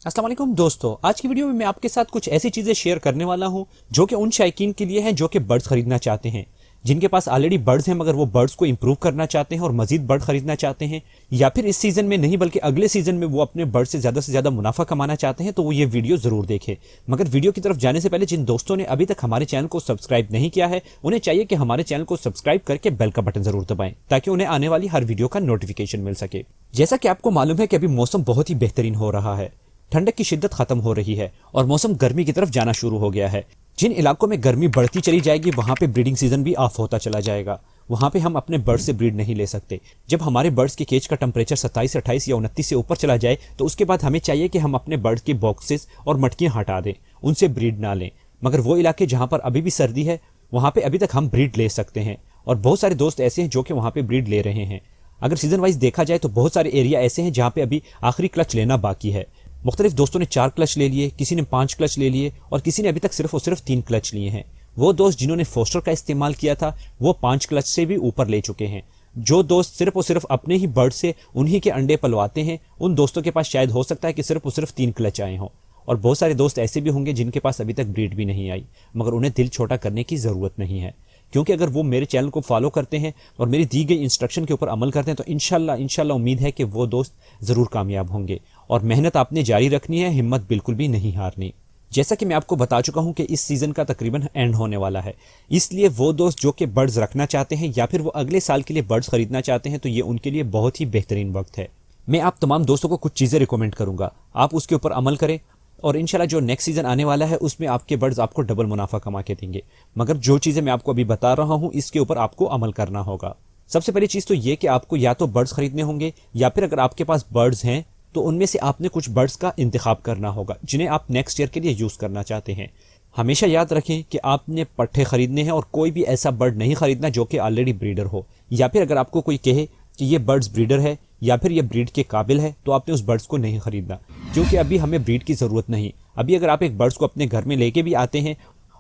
अस्सलाम वालेकुम दोस्तों, आज की वीडियो में मैं आपके साथ कुछ ऐसी चीजें शेयर करने वाला हूं जो कि उन शायकीन के लिए हैं जो कि बर्ड्स खरीदना चाहते हैं, जिनके पास ऑलरेडी बर्ड्स हैं मगर वो बर्ड्स को इंप्रूव करना चाहते हैं और मजीद बर्ड खरीदना चाहते हैं, या फिर इस सीजन में नहीं बल्कि अगले सीजन में वो अपने बर्ड से ज्यादा मुनाफा कमाना चाहते हैं। तो वो ये वीडियो जरूर देखें। मगर वीडियो की तरफ जाने से पहले जिन दोस्तों ने अभी तक हमारे चैनल को सब्सक्राइब नहीं किया है उन्हें चाहिए कि हमारे चैनल को सब्सक्राइब करके बेल का बटन जरूर दबाएं ताकि उन्हें आने वाली हर वीडियो का नोटिफिकेशन मिल सके। जैसा कि आपको मालूम है कि अभी मौसम बहुत ही बेहतरीन हो रहा है, ठंडक की शिद्दत खत्म हो रही है और मौसम गर्मी की तरफ जाना शुरू हो गया है। जिन इलाकों में गर्मी बढ़ती चली जाएगी वहां पे ब्रीडिंग सीजन भी ऑफ होता चला जाएगा। वहां पे हम अपने बर्ड से ब्रीड नहीं ले सकते। जब हमारे बर्ड्स की केज का टेम्परेचर 27, 28 या 29 से ऊपर चला जाए तो उसके बाद हमें चाहिए कि हम अपने बर्ड्स के बॉक्सेस और मटकियां हटा दें, उनसे ब्रीड ना लें। मगर वो इलाके जहां पर अभी भी सर्दी है वहां पे अभी तक हम ब्रीड ले सकते हैं और बहुत सारे दोस्त ऐसे हैं जो कि वहां पे ब्रीड ले रहे हैं। अगर सीजन वाइज देखा जाए तो बहुत सारे एरिया ऐसे हैं जहां पे अभी आखिरी क्लच लेना बाकी है। मुख्तलिफ दोस्तों ने 4 क्लच ले लिए, किसी ने 5 क्लच ले लिए और किसी ने अभी तक सिर्फ और सिर्फ 3 क्लच लिए हैं। वो दोस्त जिन्होंने फोस्टर का इस्तेमाल किया था वो 5 क्लच से भी ऊपर ले चुके हैं। जो दोस्त सिर्फ और सिर्फ अपने ही बर्ड से उन्हीं के अंडे पलवाते हैं उन दोस्तों के पास शायद हो सकता है कि सिर्फ और सिर्फ 3 क्लच आए हों। और बहुत सारे दोस्त ऐसे भी होंगे जिनके पास अभी तक ब्रीड भी नहीं आई, मगर उन्हें दिल छोटा करने की ज़रूरत नहीं है, क्योंकि अगर वो मेरे चैनल को फॉलो करते हैं और मेरी दी गई इंस्ट्रक्शन के ऊपर अमल करते हैं तो इंशाल्लाह उम्मीद है कि वो दोस्त ज़रूर कामयाब होंगे। और मेहनत आपने जारी रखनी है, हिम्मत बिल्कुल भी नहीं हारनी। जैसा कि मैं आपको बता चुका हूं कि इस सीज़न का तकरीबन एंड होने वाला है, इसलिए वो दोस्त जो कि बर्ड्स रखना चाहते हैं या फिर वो अगले साल के लिए बर्ड्स खरीदना चाहते हैं तो ये उनके लिए बहुत ही बेहतरीन वक्त है। मैं आप तमाम दोस्तों को कुछ चीज़ें रिकमेंड करूंगा, आप उसके ऊपर अमल करें और इंशाल्लाह जो नेक्स्ट सीजन आने वाला है उसमें आपके बर्ड्स आपको डबल मुनाफा कमा के देंगे। मगर जो चीज़ें मैं आपको अभी बता रहा हूँ इसके ऊपर आपको अमल करना होगा। सबसे पहली चीज़ तो ये कि आपको या तो बर्ड्स खरीदने होंगे या फिर अगर आपके पास बर्ड्स हैं तो उनमें से आपने कुछ बर्ड्स का इंतखाब करना होगा जिन्हें आप नेक्स्ट ईयर के लिए यूज़ करना चाहते हैं। हमेशा याद रखें कि आपने पट्ठे खरीदने हैं और कोई भी ऐसा बर्ड नहीं खरीदना जो कि ऑलरेडी ब्रीडर हो, या फिर अगर आपको कोई कहे कि ये बर्ड्स ब्रीडर है या फिर ये ब्रीड के काबिल है तो आपने उस बर्ड्स को नहीं खरीदना, क्योंकि अभी हमें ब्रीड की ज़रूरत नहीं। अभी अगर आप एक बर्ड्स को अपने घर में लेके भी आते हैं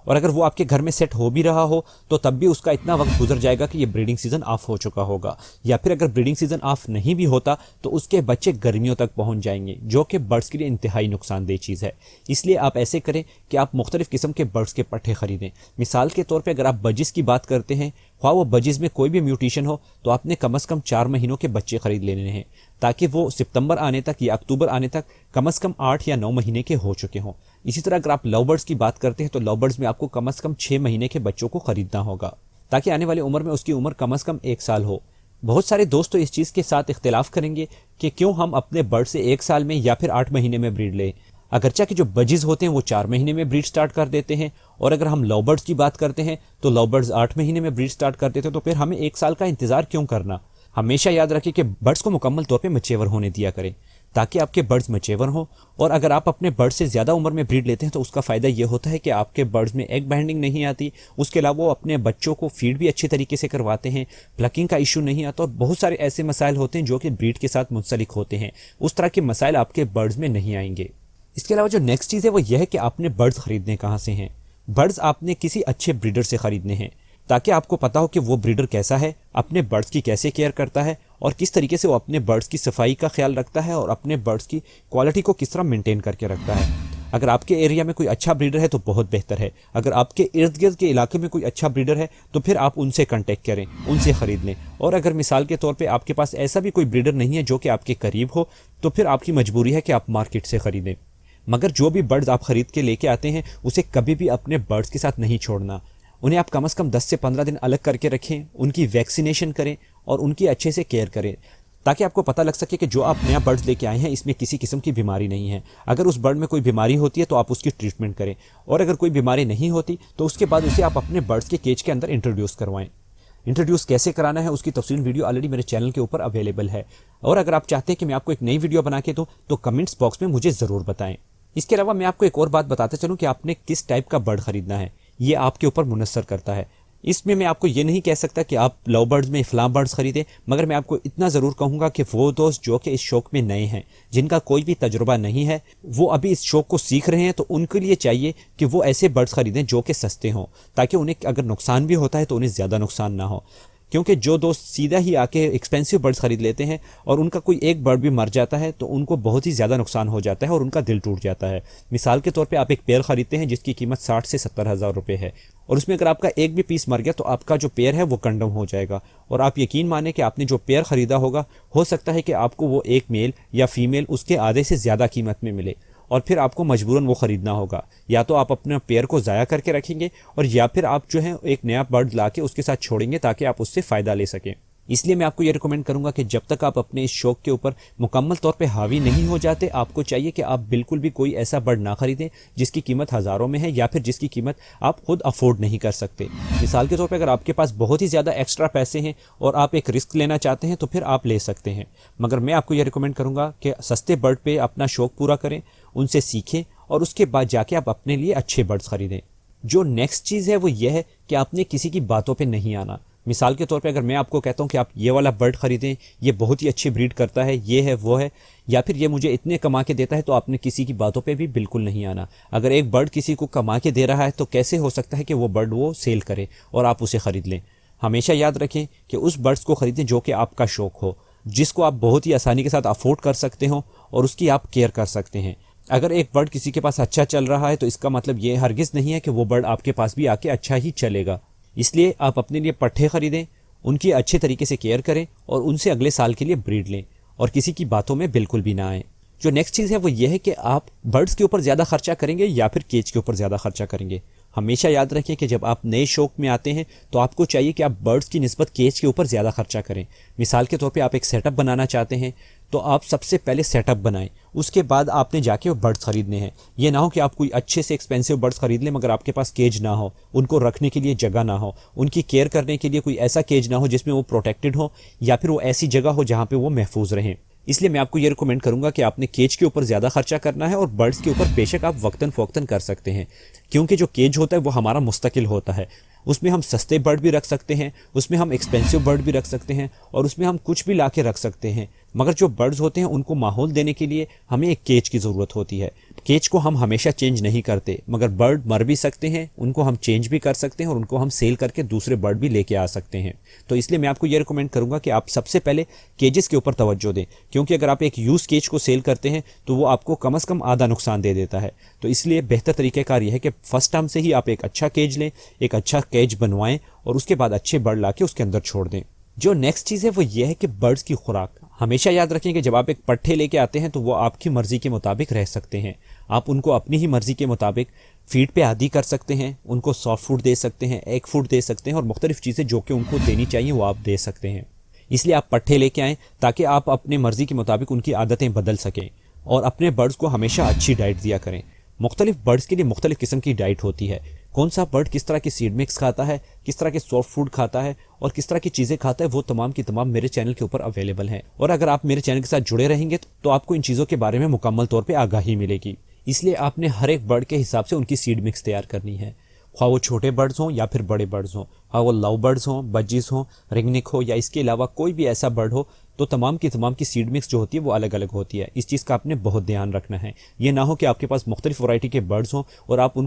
और अगर वो आपके घर में सेट हो भी रहा हो तो तब भी उसका इतना वक्त गुजर जाएगा कि ये ब्रीडिंग सीजन ऑफ हो चुका होगा, या फिर अगर ब्रीडिंग सीजन ऑफ नहीं भी होता तो उसके बच्चे गर्मियों तक पहुंच जाएंगे, जो कि बर्ड्स के लिए इंतहाई नुकसानदेह चीज़ है। इसलिए आप ऐसे करें कि आप मुख्तलिफ किस्म के बर्ड्स के पट्टे खरीदें। मिसाल के तौर पर अगर आप बजिस की बात करते हैं, ख्वाह वो बजिस में कोई भी म्यूटेशन हो तो आपने कम से कम 4 महीनों के बच्चे खरीद लेने हैं ताकि वो सितंबर आने तक या अक्टूबर आने तक कम से कम 8 या 9 महीने के हो चुके हों। इसी तरह अगर आप लव बर्ड्स की बात करते हैं तो लव बर्ड्स में आपको कम से कम 6 महीने के बच्चों को खरीदना होगा ताकि आने वाली उम्र में उसकी उम्र कम से कम 1 साल हो। बहुत सारे दोस्त तो इस चीज़ के साथ इख्तिलाफ करेंगे कि क्यों हम अपने बर्ड से 1 साल में या फिर 8 महीने में ब्रीड लें। अगरचा कि जो बजिज होते हैं वो 4 महीने में ब्रीड स्टार्ट कर देते हैं, और अगर हम लव बर्ड्स की बात करते हैं तो लव बर्ड्स 8 महीने में ब्रीड स्टार्ट कर देते हैं, तो फिर हमें 1 साल का इंतजार क्यों करना। हमेशा याद रखें कि बर्ड्स को मुकम्मल तौर पे मैच्योर होने दिया करें ताकि आपके बर्ड्स मैच्योर हों। और अगर आप अपने बर्ड से ज़्यादा उम्र में ब्रीड लेते हैं तो उसका फ़ायदा ये होता है कि आपके बर्ड्स में एग बाइंडिंग नहीं आती, उसके अलावा वो अपने बच्चों को फीड भी अच्छे तरीके से करवाते हैं, प्लकिंग का इशू नहीं आता, और बहुत सारे ऐसे मसाइल होते हैं जो कि ब्रीड के साथ मुंसलिक होते हैं। उस तरह के मसाइल आपके बर्ड्स में नहीं आएंगे। इसके अलावा जो नेक्स्ट चीज़ है वो यह है कि आपने बर्ड्स खरीदने कहाँ से हैं। बर्ड्स आपने किसी अच्छे ब्रीडर से ख़रीदने हैं ताकि आपको पता हो कि वो ब्रीडर कैसा है, अपने बर्ड्स की कैसे केयर करता है और किस तरीके से वो अपने बर्ड्स की सफाई का ख्याल रखता है और अपने बर्ड्स की क्वालिटी को किस तरह मेंटेन करके रखता है। अगर आपके एरिया में कोई अच्छा ब्रीडर है तो बहुत बेहतर है। अगर आपके इर्द गिर्द के इलाके में कोई अच्छा ब्रीडर है तो फिर आप उनसे कांटेक्ट करें, उनसे ख़रीद लें। और अगर मिसाल के तौर पे आपके पास ऐसा भी कोई ब्रीडर नहीं है जो कि आपके करीब हो तो फिर आपकी मजबूरी है कि आप मार्केट से ख़रीदें। मगर जो भी बर्ड्स आप ख़रीद के लेके आते हैं उसे कभी भी अपने बर्ड्स के साथ नहीं छोड़ना। उन्हें आप कम से कम 10 से 15 दिन अलग करके रखें, उनकी वैक्सीनेशन करें और उनकी अच्छे से केयर करें ताकि आपको पता लग सके कि जो आप नया बर्ड्स लेके आए हैं इसमें किसी किस्म की बीमारी नहीं है। अगर उस बर्ड में कोई बीमारी होती है तो आप उसकी ट्रीटमेंट करें, और अगर कोई बीमारी नहीं होती तो उसके बाद उसे आप अपने बर्ड्स के केज के अंदर इंट्रोड्यूस करवाएं। इंट्रोड्यूस कैसे कराना है उसकी तफसील वीडियो ऑलरेडी मेरे चैनल के ऊपर अवेलेबल है, और अगर आप चाहते हैं कि मैं आपको एक नई वीडियो बना के दूँ तो कमेंट्स बॉक्स में मुझे ज़रूर बताएं। इसके अलावा मैं आपको एक और बात बताता चलूँ कि आपने किस टाइप का बर्ड खरीदना है, ये आपके ऊपर मुनस्सर करता है। इसमें मैं आपको ये नहीं कह सकता कि आप लव बर्ड्स में फ़लाँ बर्ड्स खरीदें, मगर मैं आपको इतना ज़रूर कहूँगा कि वो दोस्त जो कि इस शौक़ में नए हैं, जिनका कोई भी तजुर्बा नहीं है, वो अभी इस शौक़ को सीख रहे हैं, तो उनके लिए चाहिए कि वो ऐसे बर्ड्स खरीदें जो कि सस्ते हों ताकि उन्हें अगर नुकसान भी होता है तो उन्हें ज़्यादा नुकसान ना हो। क्योंकि जो दोस्त सीधा ही आके एक्सपेंसिव बर्ड्स खरीद लेते हैं और उनका कोई एक बर्ड भी मर जाता है तो उनको बहुत ही ज़्यादा नुकसान हो जाता है और उनका दिल टूट जाता है। मिसाल के तौर पे आप एक पेयर खरीदते हैं जिसकी कीमत 60 से 70 हज़ार रुपये है और उसमें अगर आपका एक भी पीस मर गया तो आपका जो पेयर है वो कंडम हो जाएगा और आप यकीन माने कि आपने जो पेयर खरीदा होगा हो सकता है कि आपको वो एक मेल या फीमेल उसके आधे से ज़्यादा कीमत में मिले और फिर आपको मजबूरन वो ख़रीदना होगा। या तो आप अपने पेयर को ज़ाया करके रखेंगे और या फिर आप जो है एक नया बर्ड ला के उसके साथ छोड़ेंगे ताकि आप उससे फ़ायदा ले सकें। इसलिए मैं आपको ये रिकमेंड करूंगा कि जब तक आप अपने इस शौक के ऊपर मुकम्मल तौर पे हावी नहीं हो जाते, आपको चाहिए कि आप बिल्कुल भी कोई ऐसा बर्ड ना खरीदें जिसकी कीमत हज़ारों में है या फिर जिसकी कीमत आप खुद अफोर्ड नहीं कर सकते। मिसाल के तौर पे अगर आपके पास बहुत ही ज़्यादा एक्स्ट्रा पैसे हैं और आप एक रिस्क लेना चाहते हैं तो फिर आप ले सकते हैं, मगर मैं आपको ये रिकमेंड करूँगा कि सस्ते बर्ड पर अपना शौक पूरा करें, उनसे सीखें और उसके बाद जाके आप अपने लिए अच्छे बर्ड्स खरीदें। जो नेक्स्ट चीज़ है वो ये है कि आपने किसी की बातों पे नहीं आना। मिसाल के तौर पे अगर मैं आपको कहता हूँ कि आप ये वाला बर्ड खरीदें, ये बहुत ही अच्छी ब्रीड करता है, ये है वो है, या फिर ये मुझे इतने कमा के देता है, तो आपने किसी की बातों पे भी बिल्कुल नहीं आना। अगर एक बर्ड किसी को कमा के दे रहा है तो कैसे हो सकता है कि वो बर्ड वो सेल करे और आप उसे ख़रीद लें। हमेशा याद रखें कि उस बर्ड्स को ख़रीदें जो कि आपका शौक़ हो, जिसको आप बहुत ही आसानी के साथ अफोर्ड कर सकते हो और उसकी आप केयर कर सकते हैं। अगर एक बर्ड किसी के पास अच्छा चल रहा है तो इसका मतलब ये हरगिज़ नहीं है कि वो बर्ड आपके पास भी आके अच्छा ही चलेगा। इसलिए आप अपने लिए पट्ठे खरीदें, उनकी अच्छे तरीके से केयर करें और उनसे अगले साल के लिए ब्रीड लें और किसी की बातों में बिल्कुल भी ना आएँ। जो नेक्स्ट चीज़ है वो ये है कि आप बर्ड्स के ऊपर ज़्यादा खर्चा करेंगे या फिर केज के ऊपर ज़्यादा खर्चा करेंगे। हमेशा याद रखें कि जब आप नए शौक में आते हैं तो आपको चाहिए कि आप बर्ड्स की निस्बत केज के ऊपर ज़्यादा खर्चा करें। मिसाल के तौर पे आप एक सेटअप बनाना चाहते हैं तो आप सबसे पहले सेटअप बनाएं, उसके बाद आपने जाके वो बर्ड्स खरीदने हैं। ये ना हो कि आप कोई अच्छे से एक्सपेंसिव बर्ड्स खरीद लें मगर आपके पास केज ना हो, उनको रखने के लिए जगह ना हो, उनकी केयर करने के लिए कोई ऐसा केज ना हो जिसमें वो प्रोटेक्टेड हो या फिर वो ऐसी जगह हो जहाँ पर वो महफूज रहें। इसलिए मैं आपको ये रिकमेंड करूंगा कि आपने केज के ऊपर ज़्यादा खर्चा करना है और बर्ड्स के ऊपर बेशक आप वक्तन फ़ौक्तन कर सकते हैं, क्योंकि जो केज होता है वो हमारा मुस्तकिल होता है। उसमें हम सस्ते बर्ड भी रख सकते हैं, उसमें हम एक्सपेंसिव बर्ड भी रख सकते हैं और उसमें हम कुछ भी ला के रख सकते हैं, मगर जो बर्ड्स होते हैं उनको माहौल देने के लिए हमें एक केज की ज़रूरत होती है। केज को हम हमेशा चेंज नहीं करते, मगर बर्ड मर भी सकते हैं, उनको हम चेंज भी कर सकते हैं और उनको हम सेल करके दूसरे बर्ड भी लेके आ सकते हैं। तो इसलिए मैं आपको ये रिकमेंड करूँगा कि आप सबसे पहले केजेस के ऊपर तवज्जो दें, क्योंकि अगर आप एक यूज़ केज को सेल करते हैं तो वो आपको कम से कम आधा नुकसान दे देता है। तो इसलिए बेहतर तरीक़ेकार यह है कि फर्स्ट टाइम से ही आप एक अच्छा केज लें, एक अच्छा केज बनवाएं और उसके बाद अच्छे बर्ड ला के उसके अंदर छोड़ दें। जो नेक्स्ट चीज़ है वो ये है कि बर्ड्स की खुराक। हमेशा याद रखें कि जब आप एक पट्ठे लेके आते हैं तो वो आपकी मर्ज़ी के मुताबिक रह सकते हैं। आप उनको अपनी ही मर्ज़ी के मुताबिक फीड पे आदी कर सकते हैं, उनको सॉफ्ट फूड दे सकते हैं, एग फूड दे सकते हैं और मुख्तलिफ चीज़ें जो कि उनको देनी चाहिए वो आप दे सकते हैं। इसलिए आप पट्ठे लेके आएँ ताकि आप अपने मर्ज़ी के मुताबिक उनकी आदतें बदल सकें और अपने बर्ड्स को हमेशा अच्छी डाइट दिया करें। मुख्तलिफ बर्ड्स के लिए मुख्तलिफ किस्म की डाइट होती है। कौन सा बर्ड किस तरह की सीड मिक्स खाता है, किस तरह के सॉफ्ट फूड खाता है और किस तरह की चीज़ें खाता है, वो तमाम की तमाम मेरे चैनल के ऊपर अवेलेबल हैं। और अगर आप मेरे चैनल के साथ जुड़े रहेंगे तो आपको इन चीज़ों के बारे में मुकम्मल तौर पे आगाही मिलेगी। इसलिए आपने हर एक बर्ड के हिसाब से उनकी सीड मिक्स तैयार करनी है, ख्वाह वो छोटे बर्ड्स हों या फिर बड़े बर्ड्स हों, ख्वाह वो लव बर्ड्स हों, बजीज हों, रिंगनिक हो या इसके अलावा कोई भी ऐसा बर्ड हो, तो तमाम की सीड मिक्स जो होती है वो अलग अलग होती है। इस चीज़ का आपने बहुत ध्यान रखना है। ये ना हो कि आपके पास मुख्तलिफ वैरायटी के बर्ड्स हों और आप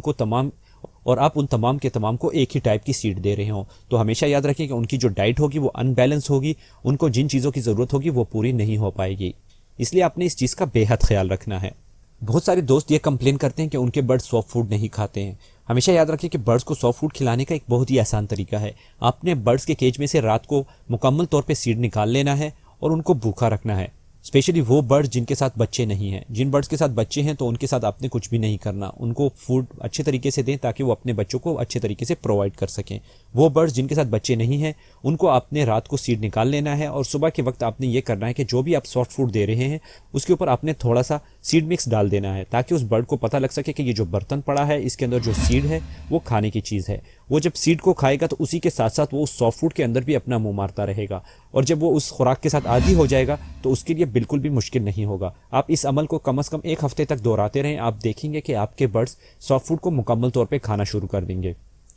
उन तमाम के तमाम को एक ही टाइप की सीड दे रहे हों। तो हमेशा याद रखें कि उनकी जो डाइट होगी वो अनबैलेंस होगी, उनको जिन चीज़ों की ज़रूरत होगी वो पूरी नहीं हो पाएगी। इसलिए आपने इस चीज़ का बेहद ख्याल रखना है। बहुत सारे दोस्त ये कंप्लेन करते हैं कि उनके बर्ड्स सॉफ्ट फूड नहीं खाते हैं। हमेशा याद रखें कि बर्ड्स को सॉफ्ट फूड खिलाने का एक बहुत ही आसान तरीका है। आपने बर्ड्स के केज में से रात को मुकम्मल तौर पे सीड निकाल लेना है और उनको भूखा रखना है। स्पेशली वो बर्ड्स जिनके साथ बच्चे नहीं हैं। जिन बर्ड्स के साथ बच्चे हैं तो उनके साथ आपने कुछ भी नहीं करना, उनको फूड अच्छे तरीके से दें ताकि वो अपने बच्चों को अच्छे तरीके से प्रोवाइड कर सकें। वो बर्ड्स जिनके साथ बच्चे नहीं हैं उनको आपने रात को सीड निकाल लेना है और सुबह के वक्त आपने ये करना है कि जो भी आप सॉफ्ट फूड दे रहे हैं उसके ऊपर आपने थोड़ा सा सीड मिक्स डाल देना है ताकि उस बर्ड को पता लग सके कि ये जो बर्तन पड़ा है इसके अंदर जो सीड है वो खाने की चीज़ है। वो जब सीड को खाएगा तो उसी के साथ साथ वो उस सॉफ्ट फूड के अंदर भी अपना मुंह मारता रहेगा और जब वो उस खुराक के साथ आदी हो जाएगा तो उसके लिए बिल्कुल भी मुश्किल नहीं होगा। आप इस अमल को कम से कम एक हफ्ते तक दोहराते रहें, आप देखेंगे कि आपके बर्ड्स सॉफ्ट फूड को मुकम्मल तौर पे खाना शुरू कर देंगे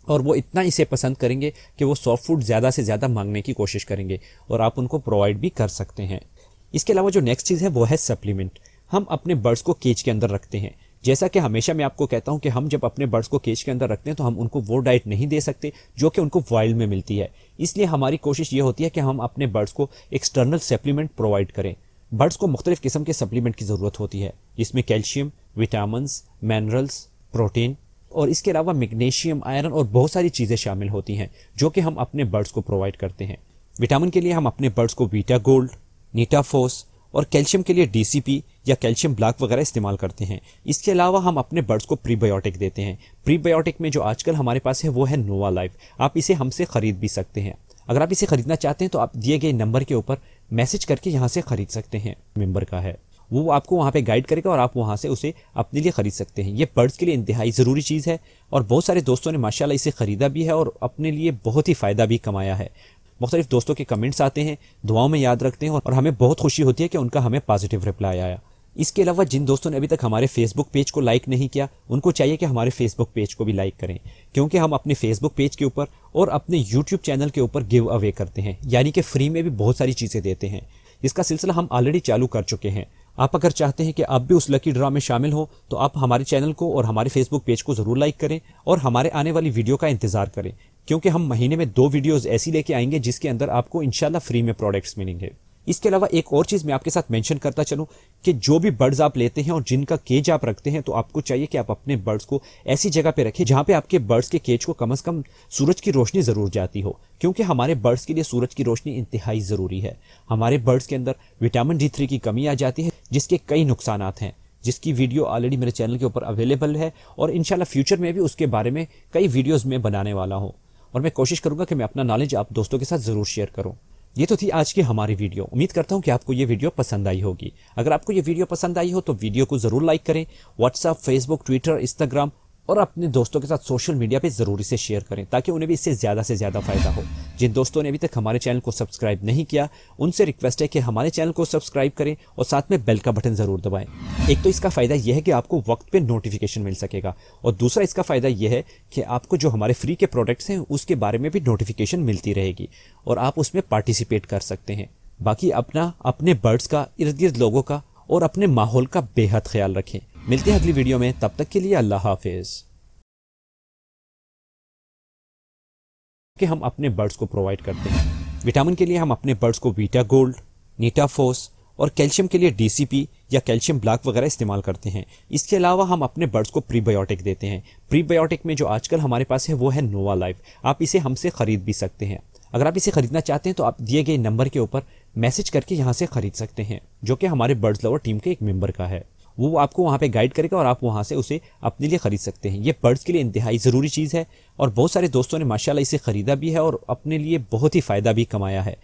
और वो इतना इसे पसंद करेंगे कि वो सॉफ्ट फूड ज़्यादा से ज़्यादा मांगने की कोशिश करेंगे और आप उनको प्रोवाइड भी कर सकते हैं। इसके अलावा जो नेक्स्ट चीज़ है वो है सप्लीमेंट। हम अपने बर्ड्स को केज के अंदर रखते हैं, जैसा कि हमेशा मैं आपको कहता हूं कि हम जब अपने बर्ड्स को केज के अंदर रखते हैं तो हम उनको वो डाइट नहीं दे सकते जो कि उनको वाइल्ड में मिलती है। इसलिए हमारी कोशिश ये होती है कि हम अपने बर्ड्स को एक्सटर्नल सप्लीमेंट प्रोवाइड करें। बर्ड्स को मुख्तलिफ किस्म के सप्लीमेंट की ज़रूरत होती है, जिसमें कैल्शियम, विटामिन्स, मिनरल्स, प्रोटीन और इसके अलावा मैग्नीशियम, आयरन और बहुत सारी चीज़ें शामिल होती हैं जो कि हम अपने बर्ड्स को प्रोवाइड करते हैं। विटामिन के लिए हम अपने बर्ड्स को बीटा गोल्ड, नीटाफोस और कैल्शियम के लिए डीसीपी या कैल्शियम ब्लॉक वगैरह इस्तेमाल करते हैं। इसके अलावा हम अपने बर्ड्स को प्रीबायोटिक देते हैं। प्रीबायोटिक में जो आजकल हमारे पास है वो है नोवा लाइफ। आप इसे हमसे ख़रीद भी सकते हैं। अगर आप इसे खरीदना चाहते हैं तो आप दिए गए नंबर के ऊपर मैसेज करके यहाँ से खरीद सकते हैं। मेंबर का है, वो आपको वहाँ पे गाइड करेगा और आप वहाँ से उसे अपने लिए खरीद सकते हैं। ये बर्ड्स के लिए इंतहाई ज़रूरी चीज़ है और बहुत सारे दोस्तों ने माशाल्लाह इसे ख़रीदा भी है और अपने लिए बहुत ही फ़ायदा भी कमाया है। मुख्तलिफ दोस्तों के कमेंट्स आते हैं, दुआओं में याद रखते हैं और हमें बहुत खुशी होती है कि उनका हमें पॉजिटिव रिप्लाई आया। इसके अलावा जिन दोस्तों ने अभी तक हमारे फेसबुक पेज को लाइक नहीं किया, उनको चाहिए कि हमारे फेसबुक पेज को भी लाइक करें, क्योंकि हम अपने फेसबुक पेज के ऊपर और अपने यूट्यूब चैनल के ऊपर गिव अवे करते हैं, यानी कि फ्री में भी बहुत सारी चीज़ें देते हैं। इसका सिलसिला हम ऑलरेडी चालू कर चुके हैं। आप अगर चाहते हैं कि आप भी उस लकी ड्रॉ में शामिल हो तो आप हमारे चैनल को और हमारे फेसबुक पेज को ज़रूर लाइक करें और हमारे आने वाली वीडियो का इंतज़ार करें, क्योंकि हम महीने में 2 वीडियोज़ ऐसी लेके आएंगे जिसके अंदर आपको इंशाल्लाह फ्री में प्रोडक्ट्स मिलेंगे। इसके अलावा एक और चीज़ मैं आपके साथ मेंशन करता चलूं कि जो भी बर्ड्स आप लेते हैं और जिनका केज आप रखते हैं तो आपको चाहिए कि आप अपने बर्ड्स को ऐसी जगह पे रखें जहां पे आपके बर्ड्स के केज को कम से कम सूरज की रोशनी ज़रूर जाती हो, क्योंकि हमारे बर्ड्स के लिए सूरज की रोशनी इंतहाई ज़रूरी है। हमारे बर्ड्स के अंदर विटामिन D3 की कमी आ जाती है जिसके कई नुकसानात हैं, जिसकी वीडियो ऑलरेडी मेरे चैनल के ऊपर अवेलेबल है और इंशाल्लाह फ्यूचर में भी उसके बारे में कई वीडियोज़ में बनाने वाला हूँ और मैं कोशिश करूँगा कि मैं अपना नॉलेज आप दोस्तों के साथ ज़रूर शेयर करूँ। ये तो थी आज की हमारी वीडियो। उम्मीद करता हूं कि आपको ये वीडियो पसंद आई होगी। अगर आपको ये वीडियो पसंद आई हो तो वीडियो को ज़रूर लाइक करें। व्हाट्सएप, फेसबुक, ट्विटर, इंस्टाग्राम और अपने दोस्तों के साथ सोशल मीडिया पे ज़रूर इसे शेयर करें ताकि उन्हें भी इससे ज़्यादा से ज़्यादा फ़ायदा हो। जिन दोस्तों ने अभी तक हमारे चैनल को सब्सक्राइब नहीं किया, उनसे रिक्वेस्ट है कि हमारे चैनल को सब्सक्राइब करें और साथ में बेल का बटन ज़रूर दबाएं। एक तो इसका फ़ायदा यह है कि आपको वक्त पे नोटिफिकेशन मिल सकेगा और दूसरा इसका फ़ायदा यह है कि आपको जो हमारे फ्री के प्रोडक्ट्स हैं उसके बारे में भी नोटिफिकेशन मिलती रहेगी और आप उसमें पार्टिसिपेट कर सकते हैं। बाकी अपना, अपने बर्ड्स का, इर्द गिर्द लोगों का और अपने माहौल का बेहद ख्याल रखें। मिलते हैं अगली वीडियो में, तब तक के लिए अल्लाह हाफिज़। कि हम अपने बर्ड्स को प्रोवाइड करते हैं। विटामिन के लिए हम अपने बर्ड्स को बीटा गोल्ड, नीटाफोस और कैल्शियम के लिए डीसीपी या कैल्शियम ब्लॉक वगैरह इस्तेमाल करते हैं। इसके अलावा हम अपने बर्ड्स को प्रीबायोटिक देते हैं। प्रीबायोटिक में जो आजकल हमारे पास है वो है नोवा लाइफ। आप इसे हमसे खरीद भी सकते हैं। अगर आप इसे खरीदना चाहते हैं तो आप दिए गए नंबर के ऊपर मैसेज करके यहाँ से खरीद सकते हैं, जो कि हमारे बर्ड्स लवर टीम के एक मेंबर का है। वो आपको वहाँ पे गाइड करेगा और आप वहाँ से उसे अपने लिए खरीद सकते हैं। ये बर्ड्स के लिए इंतहाई ज़रूरी चीज़ है और बहुत सारे दोस्तों ने माशाल्लाह इसे ख़रीदा भी है और अपने लिए बहुत ही फ़ायदा भी कमाया है।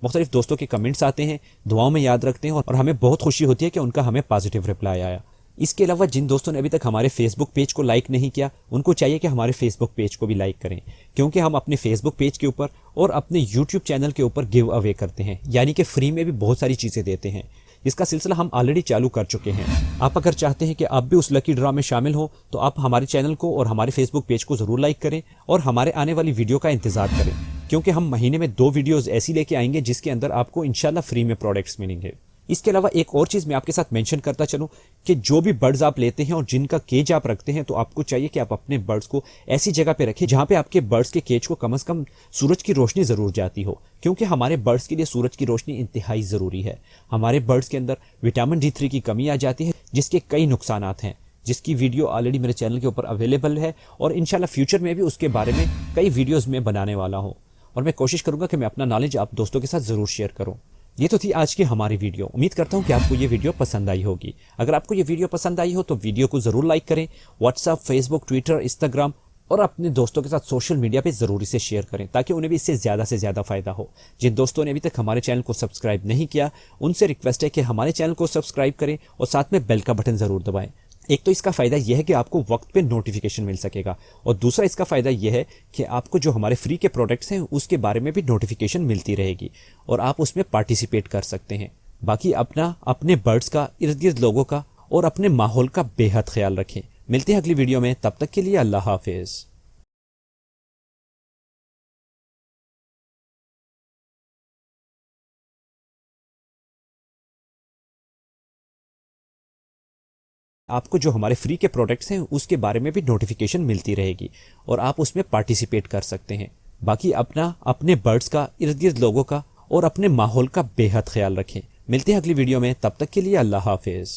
मुख्तलिफ दोस्तों के कमेंट्स आते हैं, दुआओं में याद रखते हैं और हमें बहुत खुशी होती है कि उनका हमें पॉजिटिव रिप्लाई आया। इसके अलावा जिन दोस्तों ने अभी तक हमारे फेसबुक पेज को लाइक नहीं किया, उनको चाहिए कि हमारे फेसबुक पेज को भी लाइक करें, क्योंकि हम अपने फेसबुक पेज के ऊपर और अपने यूट्यूब चैनल के ऊपर गिव अवे करते हैं, यानी कि फ्री में भी बहुत सारी चीज़ें देते हैं। इसका सिलसिला हम ऑलरेडी चालू कर चुके हैं। आप अगर चाहते हैं कि आप भी उस लकी ड्रॉ में शामिल हो तो आप हमारे चैनल को और हमारे फेसबुक पेज को ज़रूर लाइक करें और हमारे आने वाली वीडियो का इंतज़ार करें, क्योंकि हम महीने में 2 वीडियोज़ ऐसी लेके आएंगे जिसके अंदर आपको इंशाल्लाह फ्री में प्रोडक्ट्स मिलेंगे। इसके अलावा एक और चीज़ मैं आपके साथ मेंशन करता चलूं कि जो भी बर्ड्स आप लेते हैं और जिनका केज आप रखते हैं तो आपको चाहिए कि आप अपने बर्ड्स को ऐसी जगह पे रखें जहां पे आपके बर्ड्स के केज को कम से कम सूरज की रोशनी ज़रूर जाती हो, क्योंकि हमारे बर्ड्स के लिए सूरज की रोशनी इंतहाई ज़रूरी है। हमारे बर्ड्स के अंदर विटामिन D3 की कमी आ जाती है जिसके कई नुकसानात हैं, जिसकी वीडियो ऑलरेडी मेरे चैनल के ऊपर अवेलेबल है और इंशाल्लाह फ्यूचर में भी उसके बारे में कई वीडियोज़ में बनाने वाला हूँ और मैं कोशिश करूँगा कि मैं अपना नॉलेज आप दोस्तों के साथ ज़रूर शेयर करूँ। ये तो थी आज की हमारी वीडियो। उम्मीद करता हूँ कि आपको ये वीडियो पसंद आई होगी। अगर आपको ये वीडियो पसंद आई हो तो वीडियो को ज़रूर लाइक करें। व्हाट्सएप, फेसबुक, ट्विटर, इंस्टाग्राम और अपने दोस्तों के साथ सोशल मीडिया पे ज़रूर इसे शेयर करें ताकि उन्हें भी इससे ज़्यादा फ़ायदा हो। जिन दोस्तों ने अभी तक हमारे चैनल को सब्सक्राइब नहीं किया, उनसे रिक्वेस्ट है कि हमारे चैनल को सब्सक्राइब करें और साथ में बेल का बटन ज़रूर दबाएं। एक तो इसका फ़ायदा यह है कि आपको वक्त पे नोटिफिकेशन मिल सकेगा और दूसरा इसका फ़ायदा यह है कि आपको जो हमारे फ्री के प्रोडक्ट्स हैं उसके बारे में भी नोटिफिकेशन मिलती रहेगी और आप उसमें पार्टिसिपेट कर सकते हैं। बाकी अपना, अपने बर्ड्स का, इर्द गिर्द लोगों का और अपने माहौल का बेहद ख्याल रखें। मिलते हैं अगली वीडियो में, तब तक के लिए अल्लाह हाफिज़। आपको जो हमारे फ्री के प्रोडक्ट्स हैं उसके बारे में भी नोटिफिकेशन मिलती रहेगी और आप उसमें पार्टिसिपेट कर सकते हैं। बाकी अपने बर्ड्स का, इर्द गिर्द लोगों का और अपने माहौल का बेहद ख्याल रखें। मिलते हैं अगली वीडियो में, तब तक के लिए अल्लाह हाफिज़।